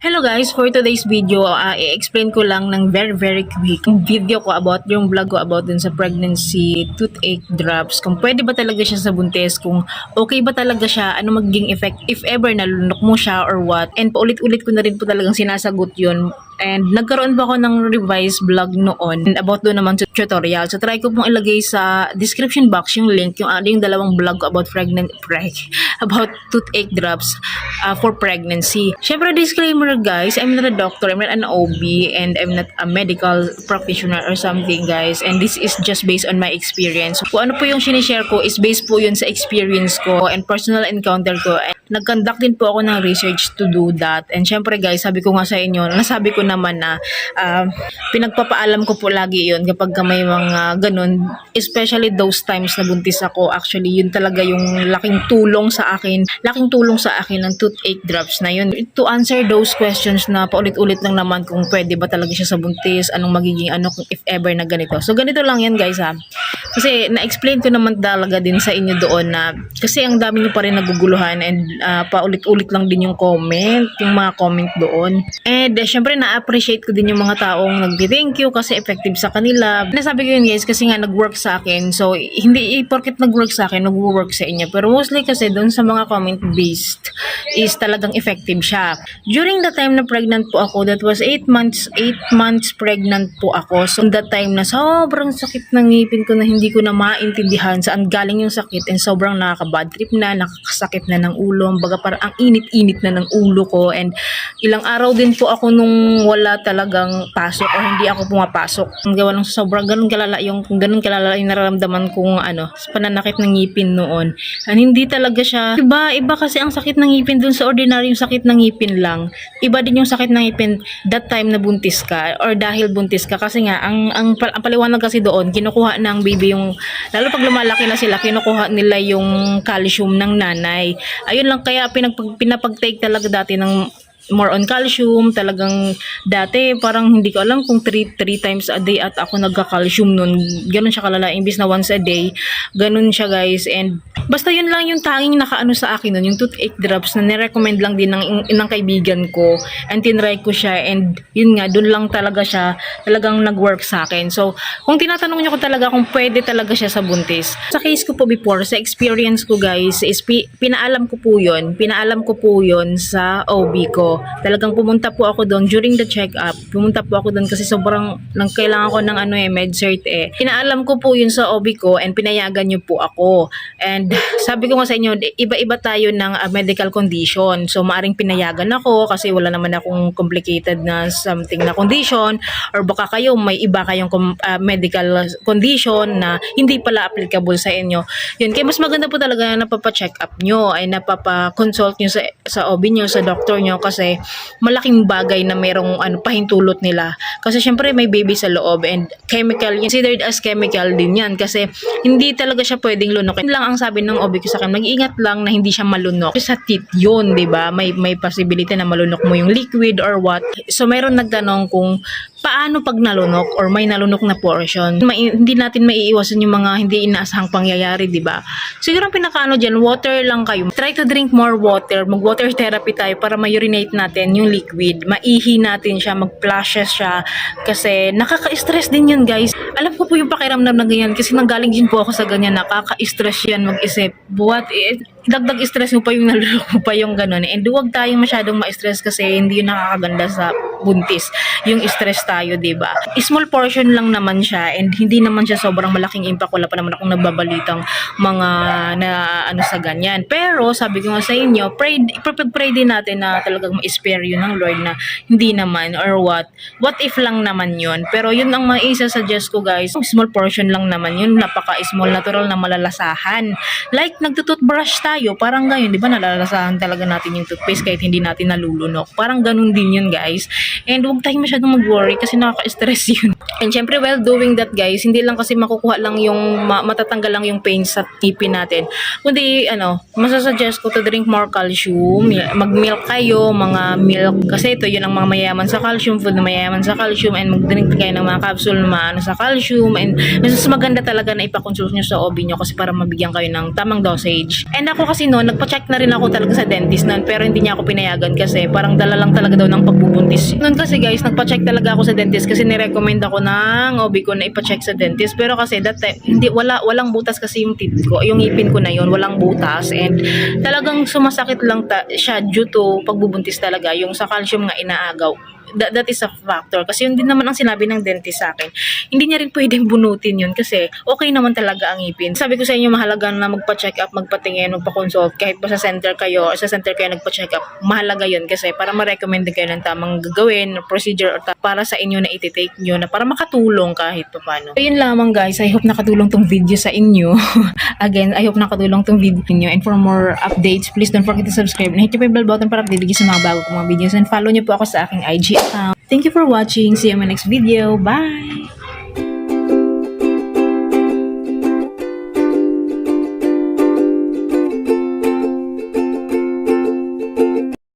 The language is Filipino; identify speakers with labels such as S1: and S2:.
S1: Hello guys, for today's video, i-explain ko lang ng very quick yung video ko about yung vlog ko about dun sa pregnancy toothache drops. Kung pwede ba talaga siya sa buntis, kung okay ba talaga siya, ano magiging effect if ever nalunok mo siya or what. And paulit-ulit ko na rin po talagang sinasagot yun. And nagkaroon pa ako ng revised vlog noon about doon naman sa tutorial. So try ko pong ilagay sa description box yung link, yung dalawang vlog ko about about toothache drops for pregnancy. Syempre disclaimer guys, I'm not a doctor, I'm not an OB, and I'm not a medical practitioner or something guys. And this is just based on my experience. Kung ano po yung sinishare ko is based po yun sa experience ko and personal encounter ko. And nag-conduct din po ako ng research to do that. And syempre guys, sabi ko nga sa inyo, nasabi ko naman na pinagpapaalam ko po lagi yun kapag may mga ganun, especially those times na buntis ako. Actually yun talaga yung laking tulong sa akin ng toothache drops na yun, to answer those questions na paulit-ulit lang naman kung pwede ba talaga siya sa buntis, anong magiging kung if ever na ganito. So ganito lang yan guys ha, kasi na-explain ko naman talaga din sa inyo doon na kasi ang dami nyo pa rin naguguluhan and paulit-ulit lang din yung mga comment doon. And syempre na-appreciate ko din yung mga taong nag-thank you kasi effective sa kanila. Nasabi ko yun guys kasi nga nag-work sa akin. So hindi porket nag-work sa akin, nag-work sa inyo. Pero mostly kasi doon sa mga comment based is talagang effective siya. During the time na pregnant po ako, that was 8 months pregnant po ako. So that time na sobrang sakit ng ngipin ko na hindi ko na maintindihan saan galing yung sakit, and sobrang nakaka-bad trip na, nakakasakit na ng ulo. Baga parang ang init-init na ng ulo ko, and ilang araw din po ako nung wala talagang pasok o hindi ako pumapasok. Ang gawa ng sobrang ganun kalala yung nararamdaman kong pananakit ng ngipin noon. And hindi talaga siya, iba kasi ang sakit ng ngipin dun sa ordinaryong sakit ng ngipin lang. Iba din yung sakit ng ngipin that time na buntis ka or dahil buntis ka, kasi nga ang paliwanag kasi doon, kinukuha ng baby yung, lalo pag lumalaki na sila, kinukuha nila yung calcium ng nanay. Ayun lang, kaya pinapag-take talaga dati ng more on calcium. Talagang dati parang hindi ko alam kung 3 times a day at ako nagka-calcium nun. Ganun siya kalala, imbis na once a day. Ganun siya guys. And basta yun lang yung tanging nakaano sa akin nun, yung toothache drops na nirecommend lang din ng kaibigan ko, and tinry ko siya, and yun nga, dun lang talaga siya talagang nag-work sa akin. So kung tinatanong niyo ko talaga kung pwede talaga siya sa buntis, sa case ko po before, sa experience ko guys, is pinaalam ko po yun sa OB ko. Talagang pumunta po ako doon during the check-up. Pumunta po ako doon kasi sobrang kailangan ko ng med cert eh. Pinaalam ko po yun sa OB ko, and pinayagan niyo po ako. And sabi ko nga sa inyo, iba-iba tayo ng medical condition. So maaring pinayagan ako kasi wala naman akong complicated na something na condition, or baka kayo may iba kayong medical condition na hindi pala applicable sa inyo. Yun, kaya mas maganda po talaga na napapa-check up nyo, ay napapa-consult nyo sa OB nyo, sa doctor nyo, kasi malaking bagay na merong pahintulot nila. Kasi syempre may baby sa loob, and chemical, considered as chemical din yan, kasi hindi talaga siya pwedeng lunokin. Lang ang sabi ng OB ko sa akin, mag-iingat lang na hindi siya malunok. Sa teeth yun, diba? May possibility na malunok mo yung liquid or what. So mayroon nagtanong kung paano pag nalunok or may nalunok na portion. Hindi natin maiiwasan yung mga hindi inaasahang pangyayari, di ba? Siguro ang pinakaano dyan, water lang kayo. Try to drink more water. Mag-water therapy tayo para ma-urinate natin yung liquid. Maihi natin siya, mag-flushes siya. Kasi nakaka-stress din yun, guys. Alam ko po yung pakiramdam na ganyan kasi nanggaling din po ako sa ganyan. Nakaka-stress yan mag-isip. Buhat, dagdag stress mo pa yung nalulok mo pa yung gano'n. And huwag tayong masyadong ma-stress kasi hindi yun nakakaganda sa buntis. Yung stress tayo, diba? Small portion lang naman siya, and hindi naman siya sobrang malaking impact. Wala pa naman akong nagbabalitang mga sa ganyan. Pero sabi ko nga sa inyo, pray din natin na talagang ma-spare yun ng Lord na hindi naman or what if lang naman yun. Pero yun ang maisa-suggest ko guys, small portion lang naman yun, napaka-small, natural na malalasahan. Like nagtutoothbrush tayo, parang ganyan, di ba, nalalasahan talaga natin yung toothpaste kahit hindi natin nalulunok. Parang ganun din yun guys. And huwag tayong masyadong mag-worry kasi nakaka-stress yun. And syempre while doing that guys, hindi lang kasi makukuha lang yung matatanggal lang yung pain sa tipin natin, kundi masasuggest ko to drink more calcium. Mag-milk kayo, mga milk, kasi ito yun ang mga mayayaman sa calcium, food na mayayaman sa calcium, and mag-drink kayo ng mga capsule na sa calcium. And mas maganda talaga na ipakonsult nyo sa OB nyo kasi para mabigyan kayo ng tamang dosage. And ako ako kasi noon, nagpa-check na rin ako talaga sa dentist noon, pero hindi niya ako pinayagan kasi parang dala lang talaga daw ng pagbubuntis. Noon kasi guys, nagpa-check talaga ako sa dentist kasi nirecommend ako ng OB ko na ipa-check sa dentist. Pero kasi that time, walang butas kasi yung teeth ko, yung ngipin ko na yun, walang butas. And talagang sumasakit lang siya due to pagbubuntis talaga, yung sa calcium nga inaagaw. That is a factor. Kasi yun din naman ang sinabi ng dentist sa akin. Hindi niya rin pwedeng bunutin yun kasi okay naman talaga ang ngipin. Sabi ko sa inyo, mahalaga na magpa-check up, magpatingin, magpa-consult. Kahit pa sa center kayo nagpa-check up, mahalaga yun kasi para ma-recommend kayo ng tamang gagawin, procedure, or para sa inyo na iti-take nyo na para makatulong kahit pa paano. So yun lamang guys, I hope nakatulong tong video sa inyo. Again, I hope nakatulong tong video niyo. And for more updates, please don't forget to subscribe and hit yung bell button para update sa mga bago kong mga videos. And follow niyo po ako sa aking IG account. Thank you for watching. See you in my next video. Bye!